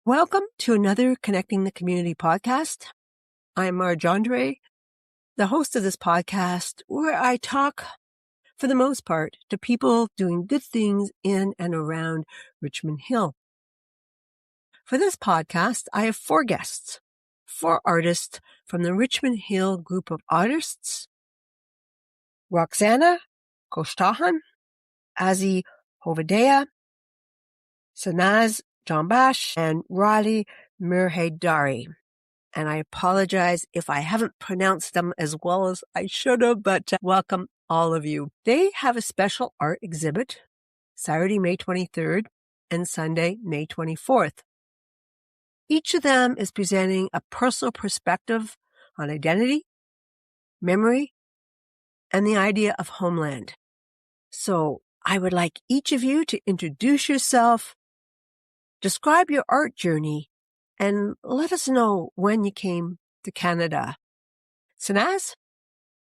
Welcome to another Connecting the Community podcast. I'm Marjandre, the host of this podcast, where I talk, for the most part, to people doing good things in and around Richmond Hill. For this podcast, I have 4 guests, 4 artists from the Richmond Hill group of artists: Roxana Khoshsokhan, Azzy Hoveyda, Sanaz Janbakhsh, and Raheleh Mirheydari. And I apologize if I haven't pronounced them as well as I should have, but welcome all of you. They have a special art exhibit Saturday, May 23rd and Sunday, May 24th. Each of them is presenting a personal perspective on identity, memory, and the idea of Homeland. So I would like each of you to introduce yourself, describe your art journey, and let us know when you came to Canada. Sanaz?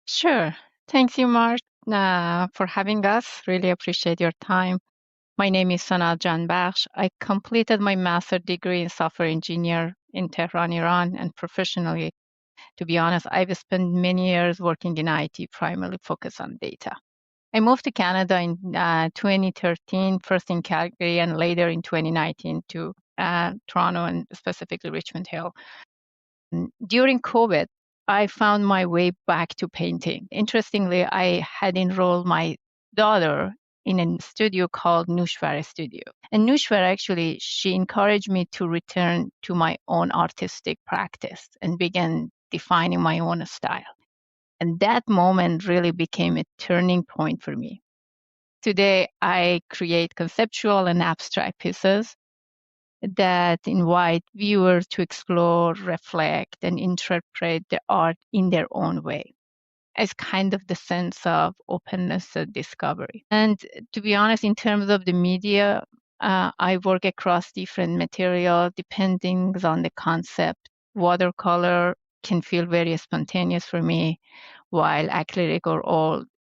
Sure. Thank you, Mark, for having us. Really appreciate your time. My name is Sanaz Janbakhsh. I completed my master's degree in software engineer in Tehran, Iran, and professionally, to be honest, I've spent many years working in IT, primarily focused on data. I moved to Canada in 2013, first in Calgary and later in 2019 to Toronto and specifically Richmond Hill. During COVID, I found my way back to painting. Interestingly, I had enrolled my daughter in a studio called Nushwar Studio. And Nushwar actually, she encouraged me to return to my own artistic practice and began defining my own style. And that moment really became a turning point for me. Today, I create conceptual and abstract pieces that invite viewers to explore, reflect, and interpret the art in their own way. It's kind of the sense of openness and discovery. And to be honest, in terms of the media, I work across different material depending on the concept. Watercolor can feel very spontaneous for me, while acrylic or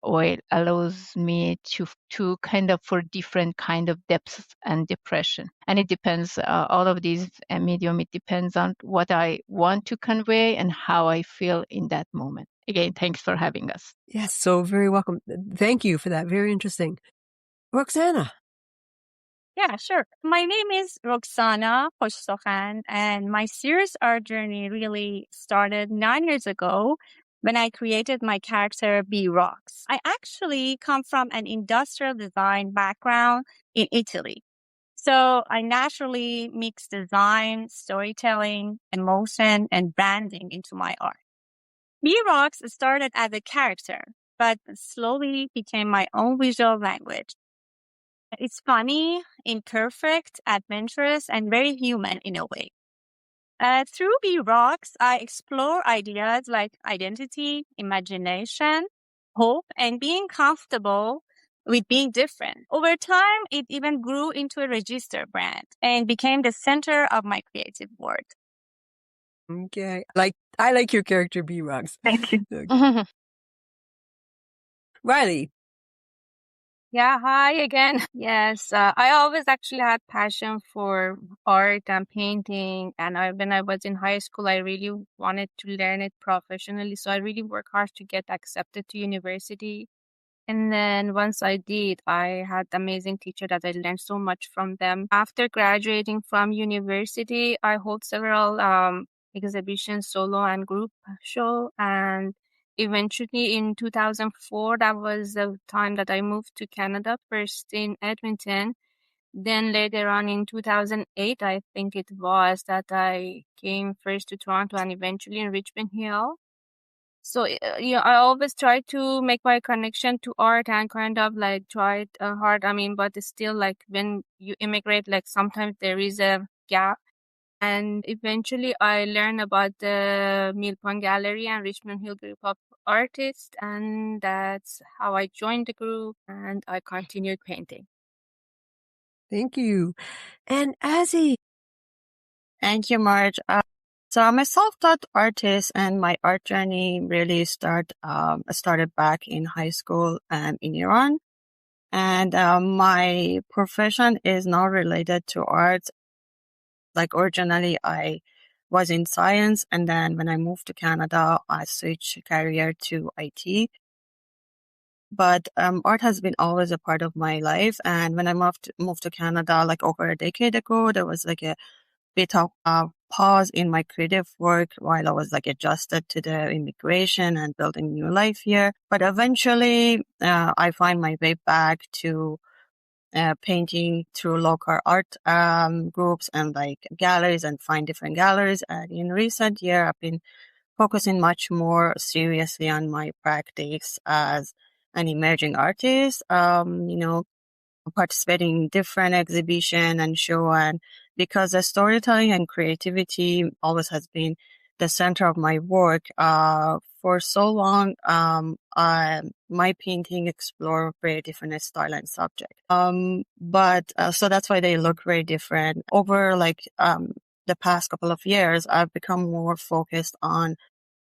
oil allows me to kind of for different kind of depths and depression. And it depends, all of these medium, it depends on what I want to convey and how I feel in that moment. Again, thanks for having us. Yes, so very welcome. Thank you for that. Very interesting. Roxana? Yeah, sure. My name is Roxana Khoshsokhan, and my serious art journey really started 9 years ago when I created my character B Rox. I actually come from an industrial design background in Italy. So I naturally mix design, storytelling, emotion, and branding into my art. B Rox started as a character, but slowly became my own visual language. It's funny, imperfect, adventurous, and very human in a way. Through B Rocks, I explore ideas like identity, imagination, hope, and being comfortable with being different. Over time, it even grew into a registered brand and became the center of my creative work. Okay. I like your character B Rox. Thank you. Okay. Raheleh? Yeah, hi again. Yes, I always actually had passion for art and painting. And when I was in high school, I really wanted to learn it professionally. So I really worked hard to get accepted to university. And then once I did, I had amazing teacher that I learned so much from them. After graduating from university, I hold several exhibitions, solo and group show. And eventually in 2004, that was the time that I moved to Canada, first in Edmonton. Then later on in 2008, I think it was, that I came first to Toronto and eventually in Richmond Hill. So, I always try to make my connection to art and kind of like try hard. I mean, but it's still like when you immigrate, like sometimes there is a gap. And eventually I learned about the Mill Pond Gallery and Richmond Hill group of artists. And that's how I joined the group and I continued painting. Thank you. And Azzy? Thank you, Marge. So I'm a self-taught artist, and my art journey really started back in high school in Iran. And my profession is not related to art. Like originally I was in science, and then when I moved to Canada, I switched career to IT. But art has been always a part of my life. And when I moved to Canada, like over a decade ago, there was like a bit of a pause in my creative work while I was like adjusted to the immigration and building new life here. But eventually, I find my way back to painting through local art groups and like galleries, and find different galleries. And in recent year, I've been focusing much more seriously on my practice as an emerging artist. Participating in different exhibition and show, and because the storytelling and creativity always has been the center of my work for so long. My painting explore very different style and subject. But so that's why they look very different. Over the past couple of years, I've become more focused on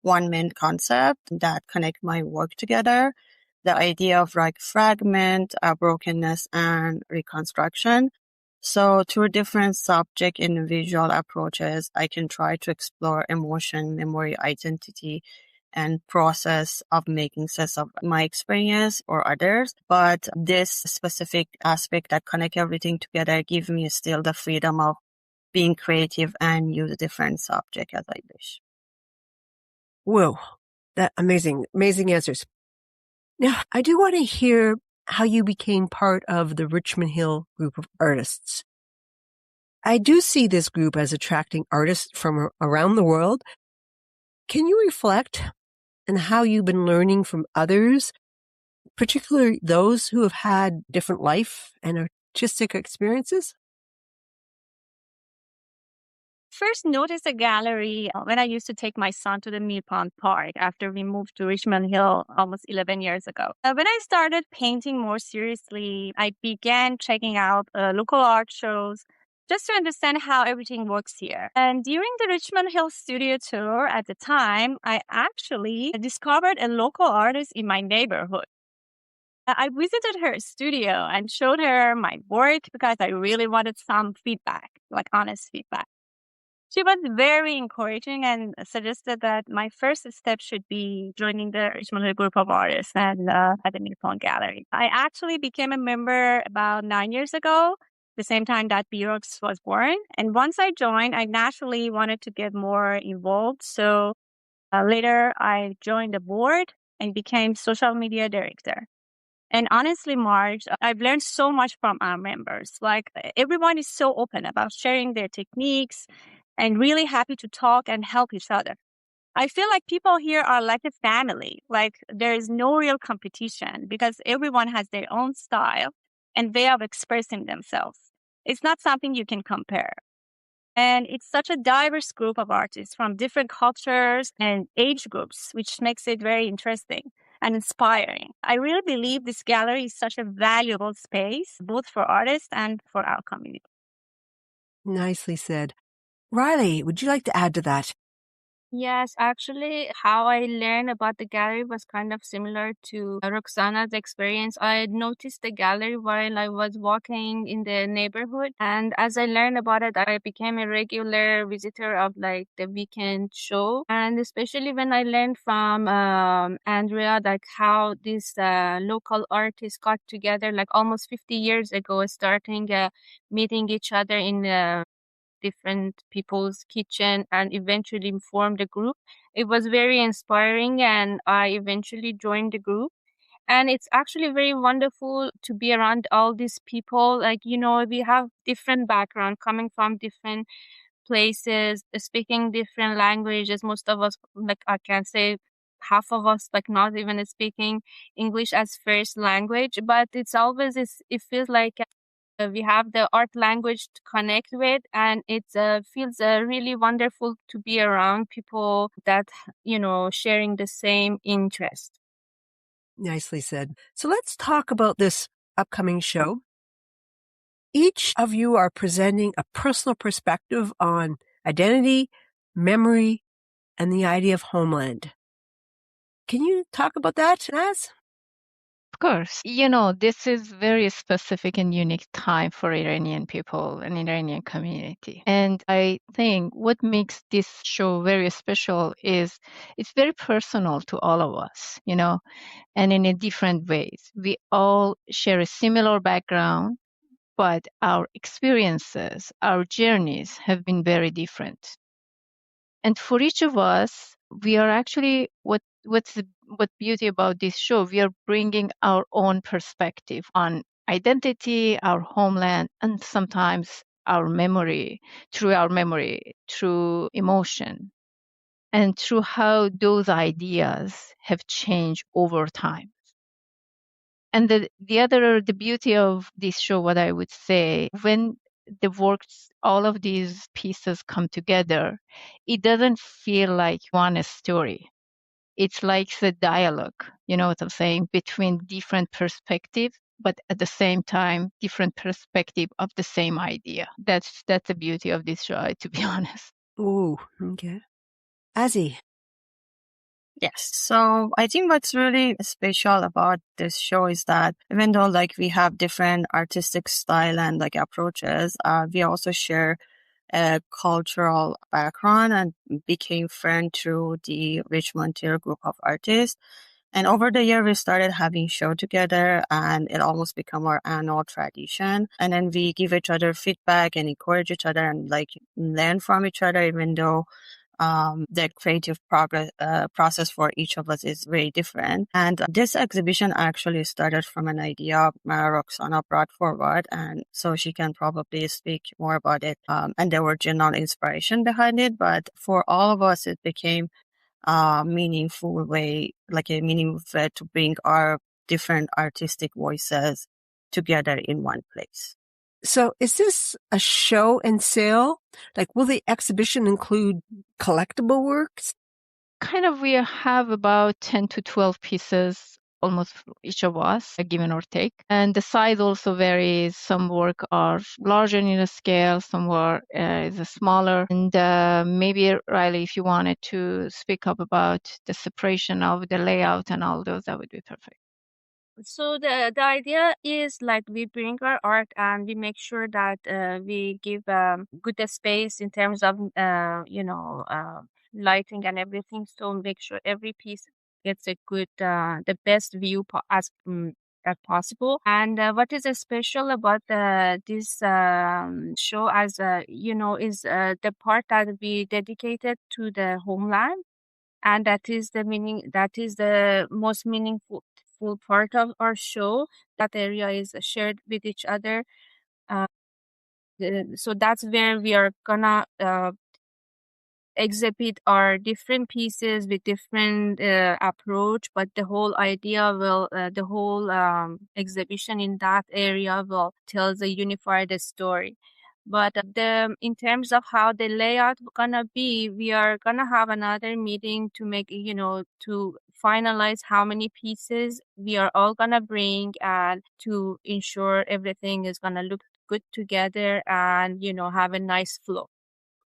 one main concept that connect my work together. The idea of like fragment, brokenness, and reconstruction. So through different subject and visual approaches, I can try to explore emotion, memory, identity, and process of making sense of my experience or others. But this specific aspect that connect everything together give me still the freedom of being creative and use different subject as I wish. Whoa, that amazing answers. Now, I do want to hear how you became part of the Richmond Hill group of artists. I do see this group as attracting artists from around the world. Can you reflect on how you've been learning from others, particularly those who have had different life and artistic experiences? First noticed a gallery when I used to take my son to the Mill Pond Park after we moved to Richmond Hill almost 11 years ago. When I started painting more seriously, I began checking out local art shows just to understand how everything works here. And during the Richmond Hill studio tour at the time, I actually discovered a local artist in my neighborhood. I visited her studio and showed her my work because I really wanted some feedback, like honest feedback. She was very encouraging and suggested that my first step should be joining the Richmond Hill group of artists and at the Mill Pond Gallery. I actually became a member about 9 years ago, the same time that B-Rox was born. And once I joined, I naturally wanted to get more involved. So later I joined the board and became social media director. And honestly, Marge, I've learned so much from our members. Like everyone is so open about sharing their techniques and really happy to talk and help each other. I feel like people here are like a family. Like there is no real competition because everyone has their own style and way of expressing themselves. It's not something you can compare. And it's such a diverse group of artists from different cultures and age groups, which makes it very interesting and inspiring. I really believe this gallery is such a valuable space, both for artists and for our community. Nicely said. Riley, would you like to add to that? Yes, actually, how I learned about the gallery was kind of similar to Roxana's experience. I noticed the gallery while I was walking in the neighborhood, and as I learned about it, I became a regular visitor of like the weekend show. And especially when I learned from Andrea, like how these local artists got together, like almost 50 years ago, starting meeting each other in different people's kitchen and eventually formed a group. It was very inspiring, and I eventually joined the group. And it's actually very wonderful to be around all these people. Like, we have different background coming from different places, speaking different languages. Most of us, like I can say, half of us like not even speaking English as first language, but it feels like we have the art language to connect with, and it feels really wonderful to be around people that sharing the same interest. Nicely said. So let's talk about this upcoming show. Each of you are presenting a personal perspective on identity, memory, and the idea of Homeland. Can you talk about that, Sanaz? course. This is very specific and unique time for Iranian people and Iranian community. And I think what makes this show very special is it's very personal to all of us, and in a different ways. We all share a similar background, but our experiences, our journeys have been very different. And for each of us, we are actually what beauty about this show, we are bringing our own perspective on identity, our homeland, and sometimes our memory, through emotion, and through how those ideas have changed over time. And the beauty of this show, what I would say, when all of these pieces come together, it doesn't feel like one story. It's like the dialogue, you know what I'm saying, between different perspectives, but at the same time, different perspective of the same idea. That's the beauty of this show, to be honest. Ooh, okay. Azzy. Yes. So I think what's really special about this show is that even though we have different artistic style and approaches, we also share a cultural background and became friends through the Richmond Hill group of artists. And over the year, we started having show together, and it almost become our annual tradition. And then we give each other feedback and encourage each other and learn from each other, even though the creative process for each of us is very different. And this exhibition actually started from an idea Roxana brought forward, and so she can probably speak more about it and the original inspiration behind it. But for all of us, it became a meaningful way to bring our different artistic voices together in one place. So is this a show and sale? Will the exhibition include collectible works? Kind of, we have about 10 to 12 pieces, almost each of us, given or take. And the size also varies. Some work are larger in a scale, some work is smaller. And maybe, Riley, if you wanted to speak up about the separation of the layout and all those, that would be perfect. So the idea is we bring our art and we make sure that we give good space in terms of lighting and everything. So make sure every piece gets a good the best view as possible. And what is special about this show, as is the part that we dedicated to the homeland, and that is the most meaningful part of our show. That area is shared with each other. So that's where we are gonna exhibit our different pieces with different approach, but the whole idea the whole exhibition in that area will tell the unified story. But in terms of how the layout gonna be, we are gonna have another meeting to make to finalize how many pieces we are all gonna bring, and to ensure everything is gonna look good together and have a nice flow.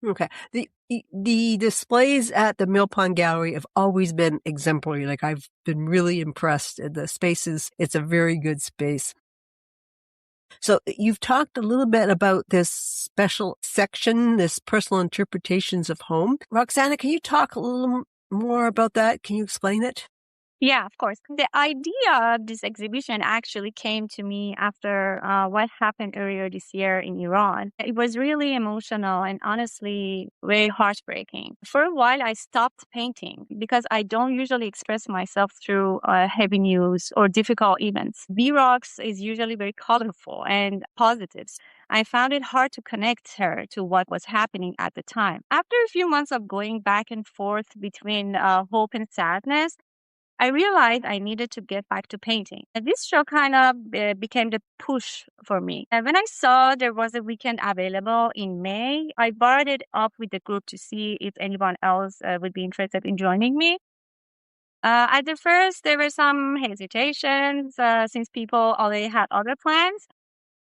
Okay. The displays at the Mill Pond Gallery have always been exemplary. I've been really impressed. The spaces, it's a very good space. So you've talked a little bit about this special section, this personal interpretations of home. Roxana, can you talk a little more about that? Can you explain it? Yeah, of course. The idea of this exhibition actually came to me after what happened earlier this year in Iran. It was really emotional and honestly very heartbreaking. For a while, I stopped painting because I don't usually express myself through heavy news or difficult events. V-Rocks is usually very colorful and positive. I found it hard to connect her to what was happening at the time. After a few months of going back and forth between hope and sadness, I realized I needed to get back to painting. And this show kind of became the push for me. And when I saw there was a weekend available in May, I borrowed it up with the group to see if anyone else would be interested in joining me. At the first, there were some hesitations since people already had other plans.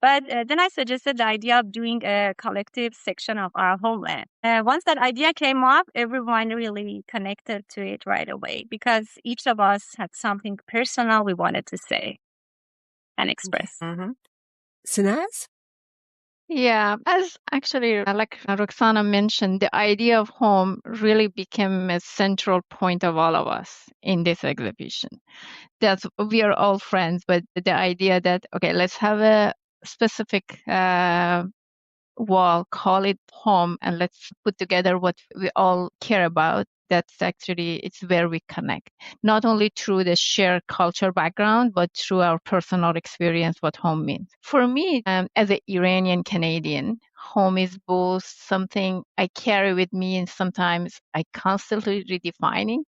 But then I suggested the idea of doing a collective section of our homeland. Once that idea came up, everyone really connected to it right away because each of us had something personal we wanted to say. and express. Mm-hmm. Sanaz? Yeah, as actually, like Roxana mentioned, the idea of home really became a central point of all of us in this exhibition. That we are all friends, but the idea that, okay, let's have a specific wall, call it home, and let's put together what we all care about. That's actually, it's where we connect, not only through the shared culture background, but through our personal experience, what home means. For me, as an Iranian Canadian, home is both something I carry with me and sometimes I constantly redefining,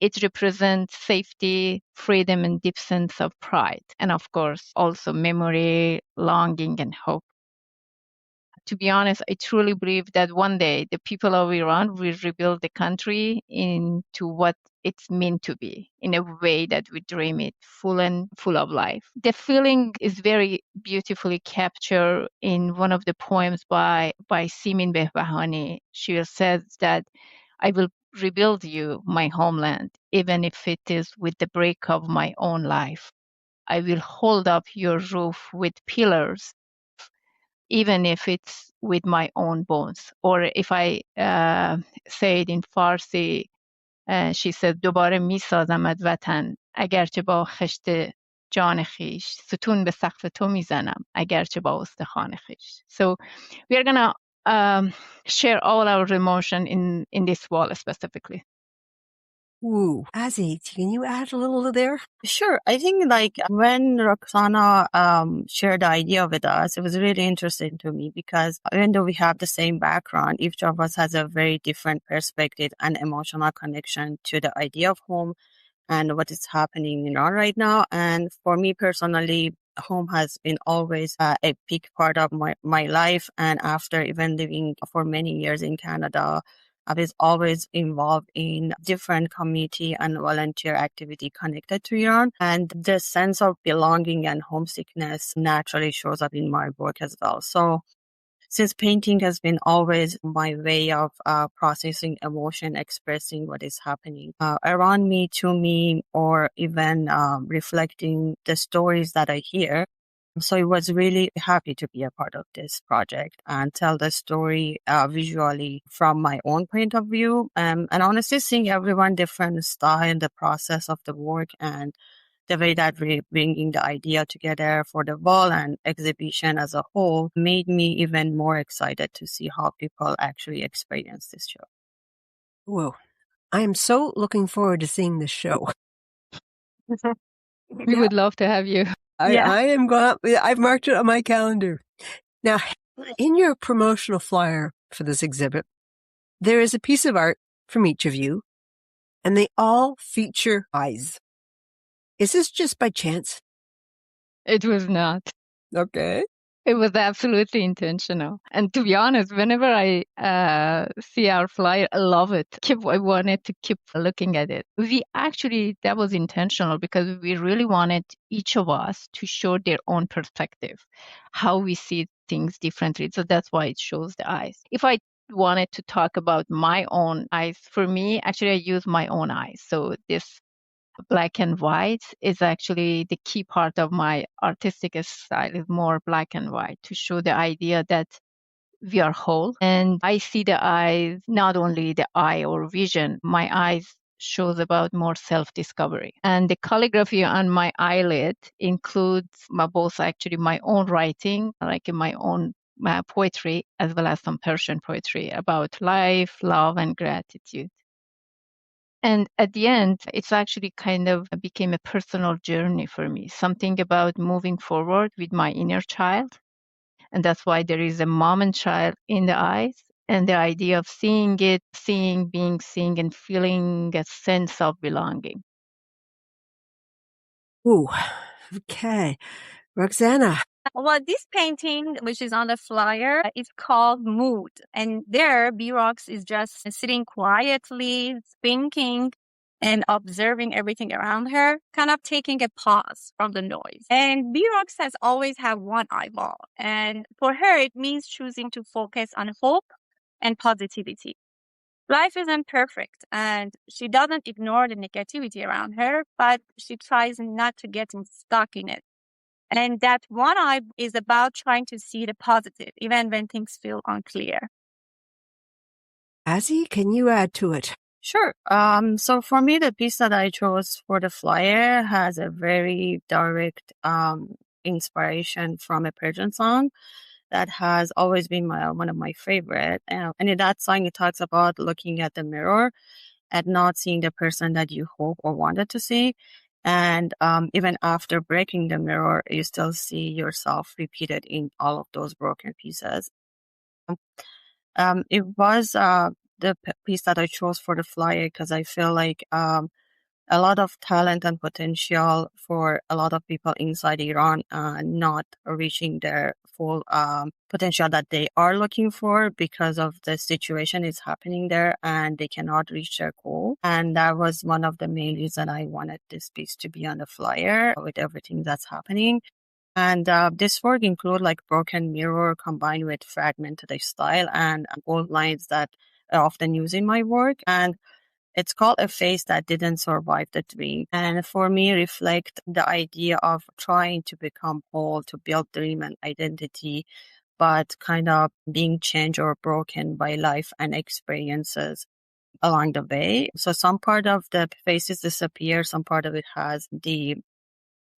It represents safety, freedom, and deep sense of pride. And of course, also memory, longing, and hope. To be honest, I truly believe that one day the people of Iran will rebuild the country into what it's meant to be in a way that we dream it, full and full of life. The feeling is very beautifully captured in one of the poems by Simin Behbahani. She says that I will rebuild you, my homeland, even if it is with the break of my own life. I will hold up your roof with pillars, even if it's with my own bones. Or if I say it in Farsi, she said, دوباره میسازمت وطن اگرچه با خشت جان خیش ستون به سقف تو میزنم اگرچه با استخوان خیش. So we are gonna share all our emotion in this wall specifically. Ooh, Azzy, can you add a little there? Sure. I think like when Roxana shared the idea with us, it was really interesting to me because even though we have the same background, each of us has a very different perspective and emotional connection to the idea of home and what is happening in Iran right now. And for me personally, home has been always a big part of my life. And after even living for many years in Canada, I was always involved in different community and volunteer activity connected to Iran. And the sense of belonging and homesickness naturally shows up in my work as well. So since painting has been always my way of processing emotion, expressing what is happening around me, to me, or even reflecting the stories that I hear. So I was really happy to be a part of this project and tell the story visually from my own point of view. And honestly, seeing everyone different style in the process of the work and the way that we're bringing the idea together for the wall and exhibition as a whole made me even more excited to see how people actually experience this show. Whoa. I am so looking forward to seeing this show. We would love to have you. I am going. I've marked it on my calendar. Now, in your promotional flyer for this exhibit, there is a piece of art from each of you, and they all feature eyes. Is this just by chance? It was not. Okay. It was absolutely intentional. And to be honest, whenever I see our flyer, I love it. I wanted to keep looking at it. That was intentional because we really wanted each of us to show their own perspective, how we see things differently. So that's why it shows the eyes. If I wanted to talk about my own eyes, for me, actually, I use my own eyes. So this black and white is actually the key part of my artistic style, is more black and white to show the idea that we are whole. And I see the eyes, not only the eye or vision, my eyes shows about more self-discovery. And the calligraphy on my eyelid includes both actually my own writing, like in my own poetry, as well as some Persian poetry about life, love, and gratitude. And at the end, it's actually kind of became a personal journey for me, something about moving forward with my inner child. And that's why there is a mom and child in the eyes, and the idea of seeing it, being seen, and feeling a sense of belonging. Ooh, okay. Roxana. Well, this painting, which is on the flyer, is called Mood. And there, B-Rox is just sitting quietly, thinking and observing everything around her, kind of taking a pause from the noise. And B-Rox has always had one eyeball. And for her, it means choosing to focus on hope and positivity. Life isn't perfect, and she doesn't ignore the negativity around her, but she tries not to get stuck in it. And that one eye is about trying to see the positive, even when things feel unclear. Azzy, can you add to it? Sure. So for me, the piece that I chose for the flyer has a very direct inspiration from a Persian song that has always been one of my favorite. And in that song, it talks about looking at the mirror and not seeing the person that you hope or wanted to see. And even after breaking the mirror, you still see yourself repeated in all of those broken pieces. It was the piece that I chose for the flyer because I feel like a lot of talent and potential for a lot of people inside Iran not reaching their full potential that they are looking for because of the situation is happening there and they cannot reach their goal. And that was one of the main reasons I wanted this piece to be on the flyer with everything that's happening. And this work include like broken mirror combined with fragmented style and gold lines that are often used in my work. And it's called A Face That Didn't Survive the Dream. And for me, reflect the idea of trying to become whole, to build dream and identity, but kind of being changed or broken by life and experiences along the way. So some part of the faces disappear, some part of it has the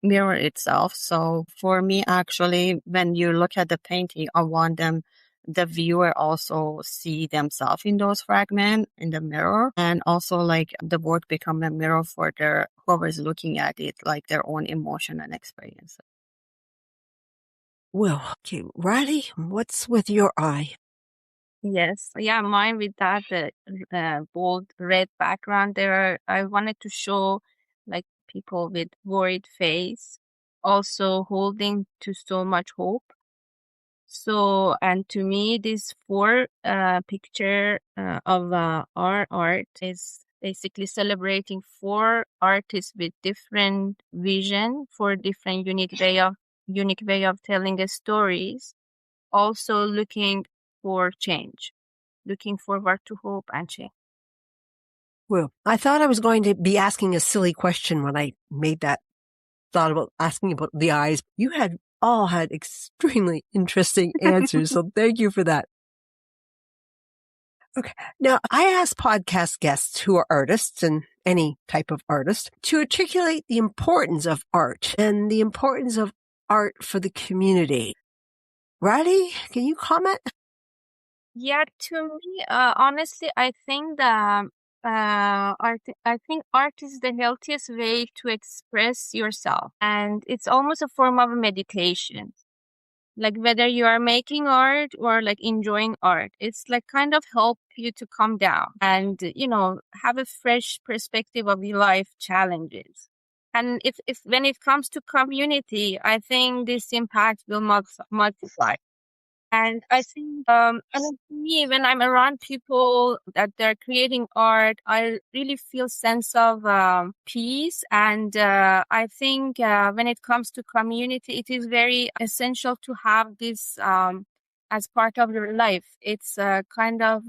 mirror itself. So for me, actually, when you look at the painting, I want the viewer also see themselves in those fragments in the mirror, and also like the work become a mirror for their whoever's looking at it, like their own emotion and experience. Well, okay, Riley, what's with your eye? Yes, yeah, mine with that bold red background there. I wanted to show like people with worried face, also holding to so much hope. So, and to me, this four picture of our art is basically celebrating four artists with different vision for different unique way of telling the stories. Also looking for change, looking forward to hope and change. Well, I thought I was going to be asking a silly question when I made that thought about asking about the eyes. You all had extremely interesting answers, so thank you for that. Okay. Now, I ask podcast guests who are artists and any type of artist to articulate the importance of art and the importance of art for the community. Riley, can you comment? Yeah, to me, honestly, I think I think art is the healthiest way to express yourself, and it's almost a form of meditation. Like whether you are making art or like enjoying art, it's like kind of help you to calm down and have a fresh perspective of your life challenges. And if when it comes to community, I think this impact will multiply. And I think, and for me, when I'm around people that they're creating art, I really feel sense of peace. And I think when it comes to community, it is very essential to have this as part of your life. It's kind of,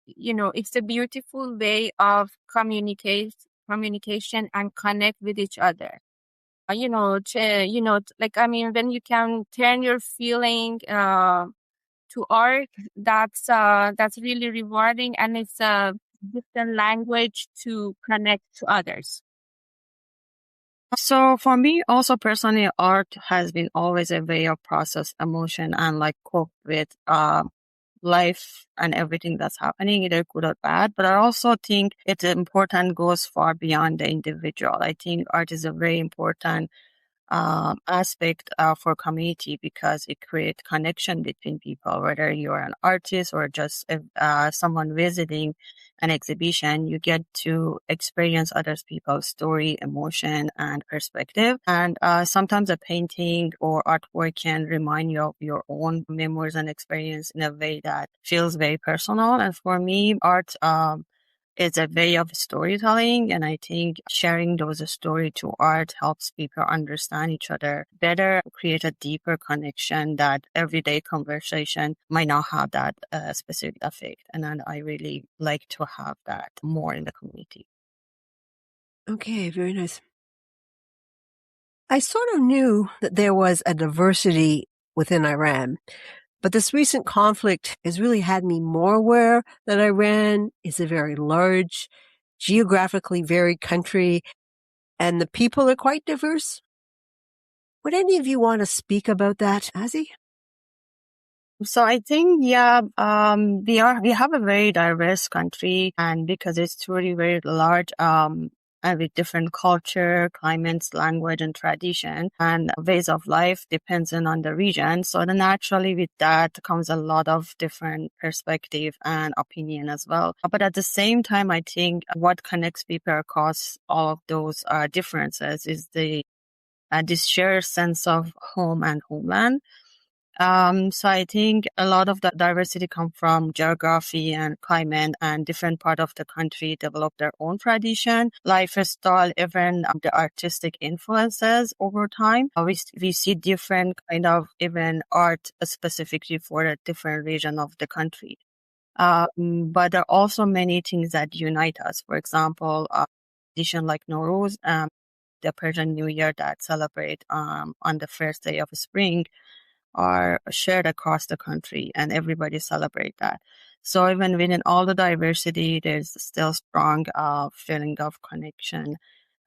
it's a beautiful way of communication and connect with each other. Like, I mean, when you can turn your feeling to art, that's really rewarding, and it's a different language to connect to others. So for me, also personally, art has been always a way of process emotion and like cope with life and everything that's happening, either good or bad. But I also think it's important, goes far beyond the individual. I think art is a very important aspect for community because it creates connection between people. Whether you're an artist or just someone visiting an exhibition, you get to experience other people's story, emotion, and perspective. And sometimes a painting or artwork can remind you of your own memories and experience in a way that feels very personal. And for me, art it's a way of storytelling, and I think sharing those stories to art helps people understand each other better, create a deeper connection that everyday conversation might not have that specific effect. And then I really like to have that more in the community. Okay, very nice. I sort of knew that there was a diversity within Iran, but this recent conflict has really had me more aware that Iran is a very large, geographically varied country, and the people are quite diverse. Would any of you want to speak about that, Azzy? So I think, we have a very diverse country, and because it's truly very large, and with different culture, climates, language, and tradition, and ways of life depending on the region. So then naturally with that comes a lot of different perspective and opinion as well. But at the same time, I think what connects people across all of those differences is this shared sense of home and homeland. So I think a lot of the diversity come from geography and climate, and different part of the country develop their own tradition, lifestyle, even the artistic influences over time. We see different kind of even art specifically for a different region of the country. But there are also many things that unite us. For example, tradition like Nowruz, the Persian New Year that celebrate on the first day of spring, are shared across the country, and everybody celebrate that. So even within all the diversity, there's still strong feeling of connection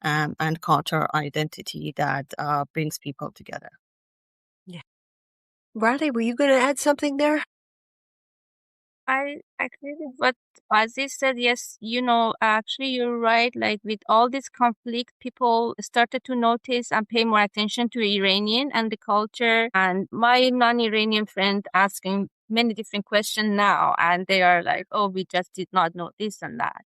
and cultural identity that brings people together. Yeah. Raheleh, were you going to add something there? I agree with what Azzy said. Yes, actually, you're right. Like with all this conflict, people started to notice and pay more attention to Iranian and the culture. And my non-Iranian friend asking many different questions now, and they are like, "Oh, we just did not know this and that."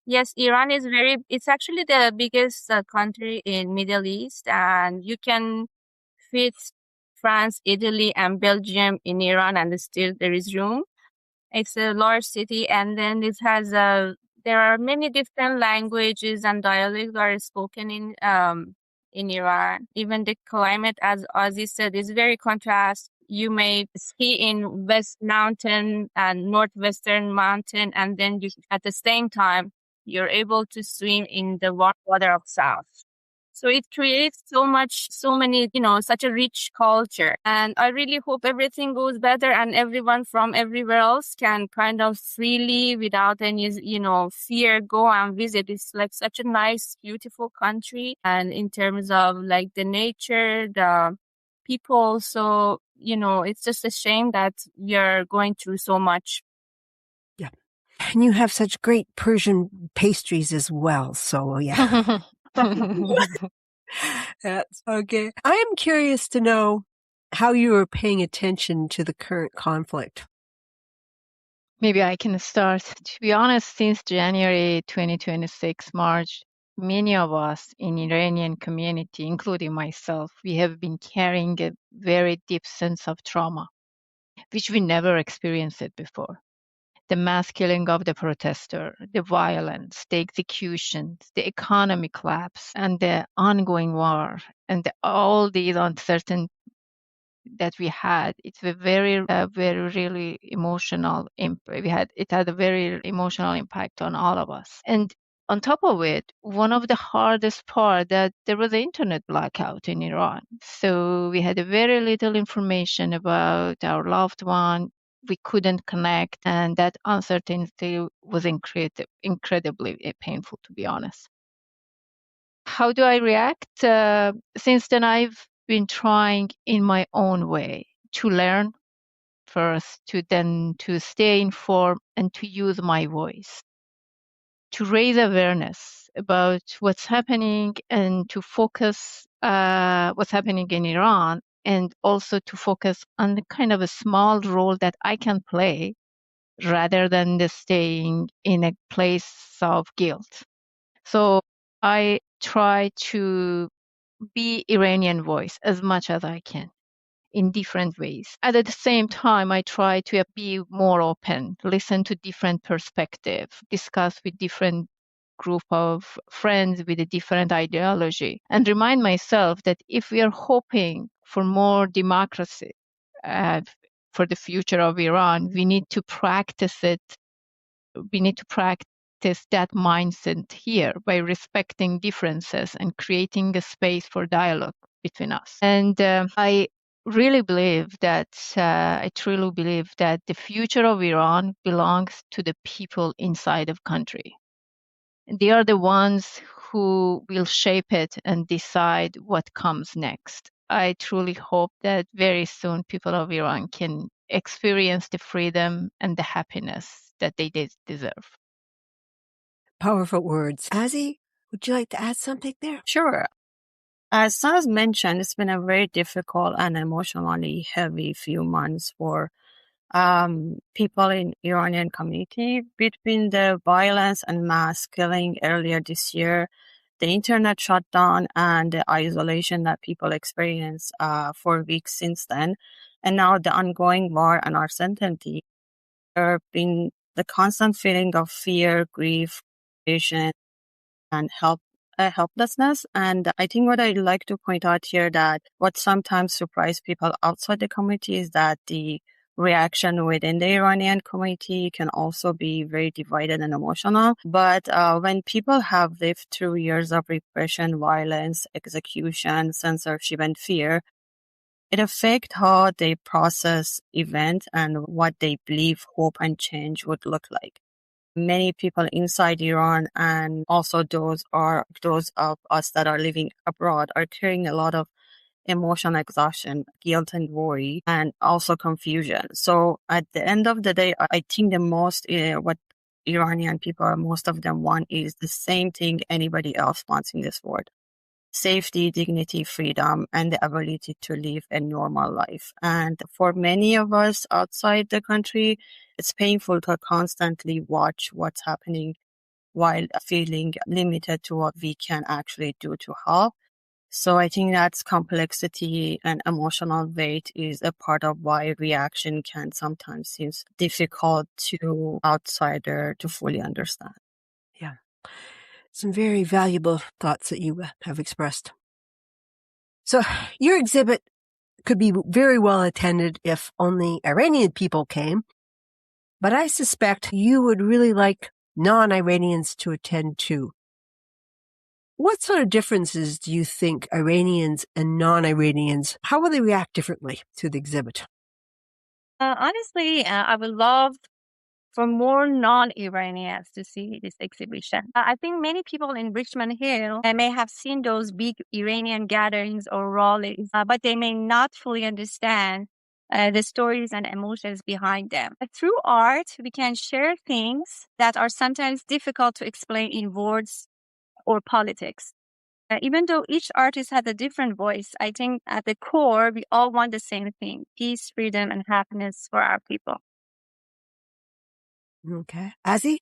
Yes, Iran is it's actually the biggest country in Middle East, and you can fit France, Italy, and Belgium in Iran, and still there is room. It's a large city, and then it has there are many different languages and dialects that are spoken in Iran. Even the climate, as Ozzy said, is very contrast. You may ski in West Mountain and Northwestern Mountain, and then at the same time you're able to swim in the warm water of South. So it creates so many, such a rich culture. And I really hope everything goes better and everyone from everywhere else can kind of freely, without any, fear, go and visit. It's like such a nice, beautiful country. And in terms of like the nature, the people. So, it's just a shame that we are going through so much. Yeah. And you have such great Persian pastries as well. So, yeah. That's okay. I am curious to know how you are paying attention to the current conflict. Maybe I can start. To be honest, since January 2026, March, many of us in Iranian community, including myself, we have been carrying a very deep sense of trauma, which we never experienced it before. The mass killing of the protester, the violence, the executions, the economic collapse, and the ongoing war, and all these uncertainties that we had, it's a very really emotional impact. It had a very emotional impact on all of us. And on top of it, one of the hardest part that there was an internet blackout in Iran. So we had very little information about our loved one. We couldn't connect, and that uncertainty was incredibly painful, to be honest. How do I react? Since then, I've been trying in my own way to learn first, to stay informed and to use my voice, to raise awareness about what's happening and to focus what's happening in Iran, and also to focus on the kind of a small role that I can play rather than just staying in a place of guilt. So I try to be Iranian voice as much as I can in different ways. At the same time, I try to be more open, listen to different perspectives, discuss with different group of friends with a different ideology, and remind myself that if we are hoping for more democracy for the future of Iran, we need to practice it. We need to practice that mindset here by respecting differences and creating a space for dialogue. between us. And I truly believe that the future of Iran belongs to the people inside the country. They are the ones who will shape it and decide what comes next. I truly hope that very soon people of Iran can experience the freedom and the happiness that they deserve. Powerful words. Azzy, would you like to add something there? Sure. As Sanaz mentioned, it's been a very difficult and emotionally heavy few months for people in Iranian community. Between the violence and mass killing earlier this year, the internet shutdown, and the isolation that people experienced for weeks since then, and now the ongoing war and uncertainty, there have been the constant feeling of fear, grief, frustration, and helplessness. And I think what I'd like to point out here that what sometimes surprised people outside the community is that the reaction within the Iranian community can also be very divided and emotional. But when people have lived through years of repression, violence, execution, censorship, and fear, it affects how they process events and what they believe hope and change would look like. Many people inside Iran and also those of us that are living abroad are carrying a lot of emotional exhaustion, guilt and worry, and also confusion. So at the end of the day, I think the most what Iranian people, most of them want is the same thing anybody else wants in this world: safety, dignity, freedom, and the ability to live a normal life. And for many of us outside the country, it's painful to constantly watch what's happening while feeling limited to what we can actually do to help. So I think that's complexity and emotional weight is a part of why reaction can sometimes seem difficult to outsider to fully understand. Yeah. Some very valuable thoughts that you have expressed. So your exhibit could be very well attended if only Iranian people came, but I suspect you would really like non-Iranians to attend too. What sort of differences do you think Iranians and non-Iranians, how will they react differently to the exhibit? Honestly, I would love for more non-Iranians to see this exhibition. I think many people in Richmond Hill may have seen those big Iranian gatherings or rallies, but they may not fully understand the stories and emotions behind them. Through art, we can share things that are sometimes difficult to explain in words or politics. Even though each artist has a different voice, I think at the core, we all want the same thing: peace, freedom, and happiness for our people. Okay. Azzy?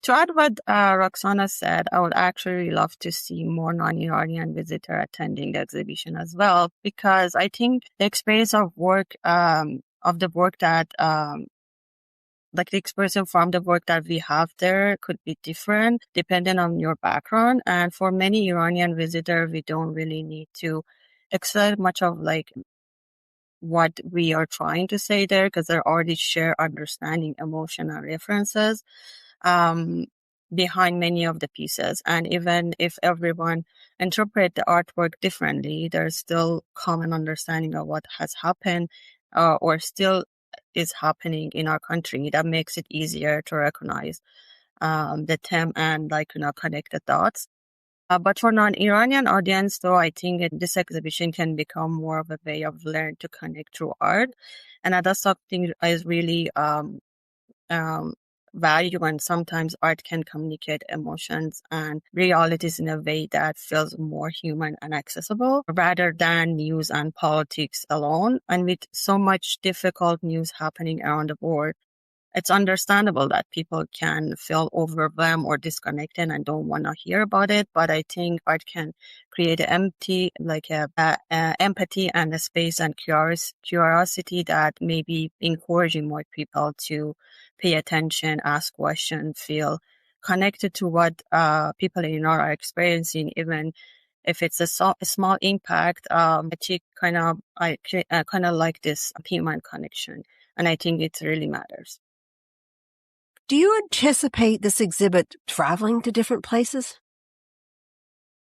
To add what Roxana said, I would actually love to see more non-Iranian visitor attending the exhibition as well, because I think the experience of work, of the work that, like the experience from the work that we have there could be different depending on your background. And for many Iranian visitors, we don't really need to excel much of like what we are trying to say there because they already share understanding, emotion, and references um, behind many of the pieces. And even if everyone interpret the artwork differently, there's still common understanding of what has happened or still is happening in our country that makes it easier to recognize the theme and connect the dots. But for non-Iranian audience, though, I think this exhibition can become more of a way of learn to connect through art. And that's something I really value, and sometimes art can communicate emotions and realities in a way that feels more human and accessible rather than news and politics alone. And with so much difficult news happening around the world, it's understandable that people can feel overwhelmed or disconnected and don't want to hear about it. But I think art can create empathy and a space and curiosity that maybe encouraging more people to pay attention, ask questions, feel connected to what people in Iran are experiencing, even if it's a small impact. I think I kind of like this human connection, and I think it really matters. Do you anticipate this exhibit traveling to different places?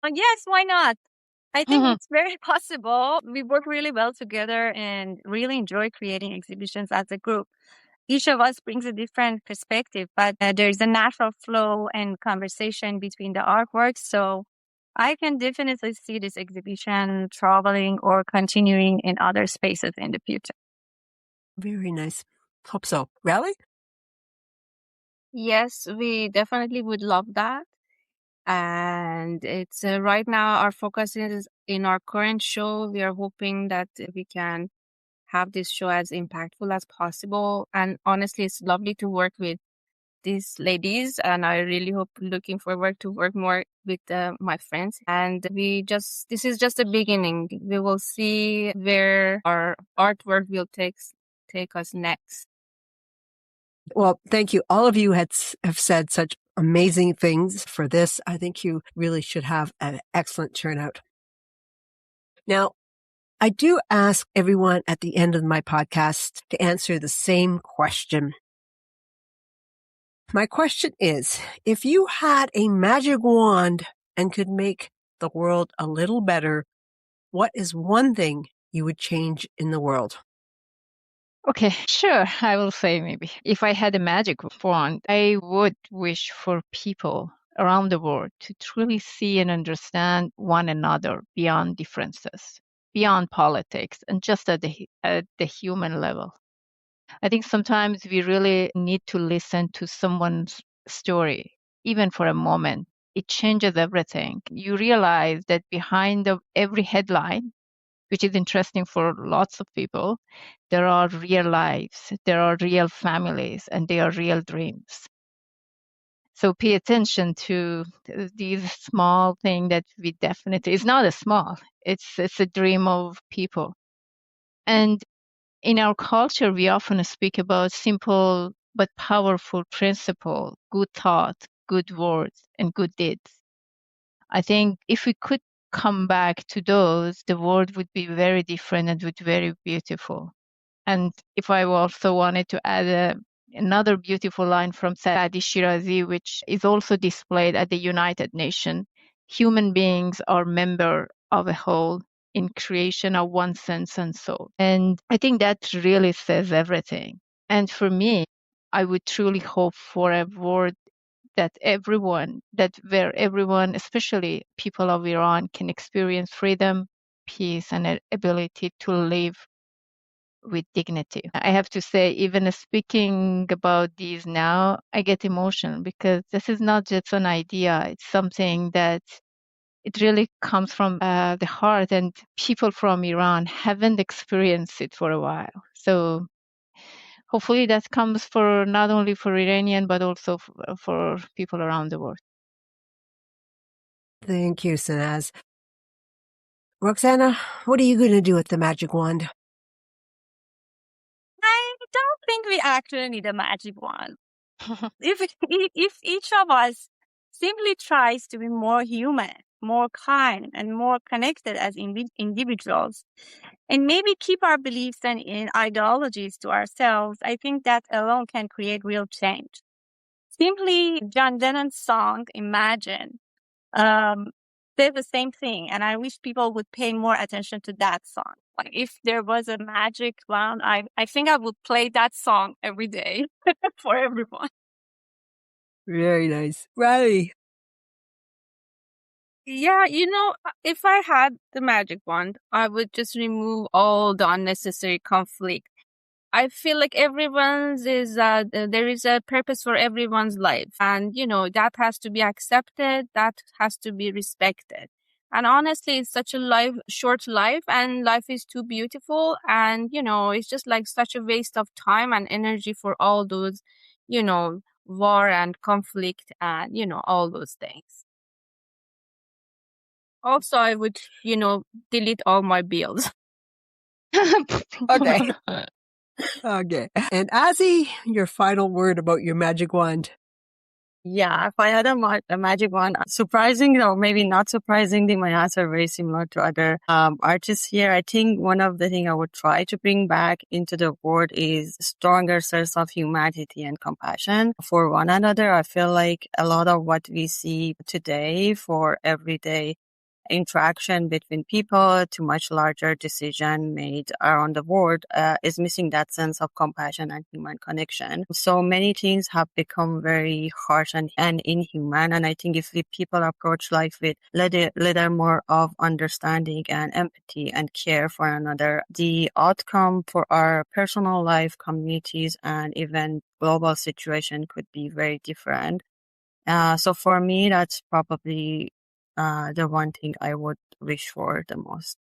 Yes, why not? I think it's very possible. We work really well together and really enjoy creating exhibitions as a group. Each of us brings a different perspective, but there's a natural flow and conversation between the artworks. So I can definitely see this exhibition traveling or continuing in other spaces in the future. Very nice. Hope so. Raheleh? Yes, we definitely would love that. And it's right now our focus is in our current show. We are hoping that we can have this show as impactful as possible. And honestly, it's lovely to work with these ladies, and I really hope looking forward to work more with my friends. And this is just the beginning. We will see where our artwork will take us next. Well, thank you. All of you have said such amazing things for this. I think you really should have an excellent turnout. Now, I do ask everyone at the end of my podcast to answer the same question. My question is, if you had a magic wand and could make the world a little better, what is one thing you would change in the world? Okay, sure. I will say maybe if I had a magic wand, I would wish for people around the world to truly see and understand one another beyond differences, beyond politics, and just at the human level. I think sometimes we really need to listen to someone's story, even for a moment. It changes everything. You realize that behind every headline, which is interesting for lots of people, there are real lives, there are real families, and there are real dreams. So pay attention to these small things that we definitely, it's not a small, it's a dream of people. And in our culture, we often speak about simple but powerful principle, good thought, good words, and good deeds. I think if we could come back to those, the world would be very different and would be very beautiful. And if I also wanted to add another beautiful line from Saadi Shirazi, which is also displayed at the United Nations, human beings are members of a whole in creation of one sense and soul. And I think that really says everything. And for me, I would truly hope for a world where everyone, especially people of Iran, can experience freedom, peace, and an ability to live with dignity. I have to say, even speaking about these now, I get emotional because this is not just an idea. It's something that it really comes from the heart, and people from Iran haven't experienced it for a while. So hopefully that comes for not only for Iranian, but also for people around the world. Thank you, Sanaz. Roxana, what are you going to do with the magic wand? I don't think we actually need a magic wand. If each of us simply tries to be more human, more kind, and more connected as individuals, and maybe keep our beliefs and ideologies to ourselves, I think that alone can create real change. Simply John Lennon's song, Imagine, says the same thing, and I wish people would pay more attention to that song. Like if there was a magic wand, I think I would play that song every day for everyone. Very nice. Raheleh. Yeah, if I had the magic wand, I would just remove all the unnecessary conflict. I feel like there is a purpose for everyone's life, and that has to be accepted, that has to be respected. And honestly, it's such a short life, and life is too beautiful, and it's just like such a waste of time and energy for all those, war and conflict and all those things. Also, I would, delete all my bills. Okay. Okay. And Azzy, your final word about your magic wand. Yeah, if I had a magic wand, surprising or maybe not surprisingly, my answer very similar to other artists here. I think one of the things I would try to bring back into the world is stronger sense of humanity and compassion for one another. I feel like a lot of what we see today for everyday interaction between people to much larger decision made around the world is missing that sense of compassion and human connection. So many things have become very harsh and inhuman. And I think if people approach life with little more of understanding and empathy and care for another, the outcome for our personal life, communities, and even global situation could be very different. So for me, that's probably the one thing I would wish for the most.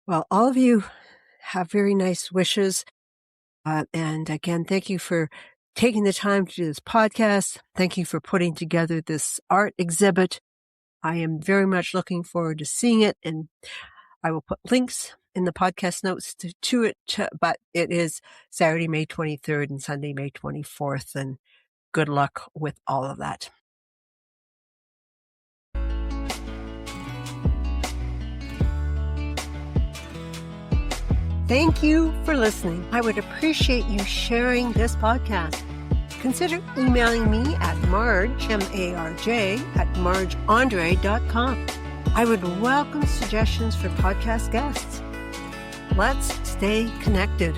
Well, all of you have very nice wishes. And again, thank you for taking the time to do this podcast. Thank you for putting together this art exhibit. I am very much looking forward to seeing it, and I will put links in the podcast notes to it, but it is Saturday, May 23rd and Sunday, May 24th, and good luck with all of that. Thank you for listening. I would appreciate you sharing this podcast. Consider emailing me at Marge, M-A-R-J, at margeandre.com. I would welcome suggestions for podcast guests. Let's stay connected.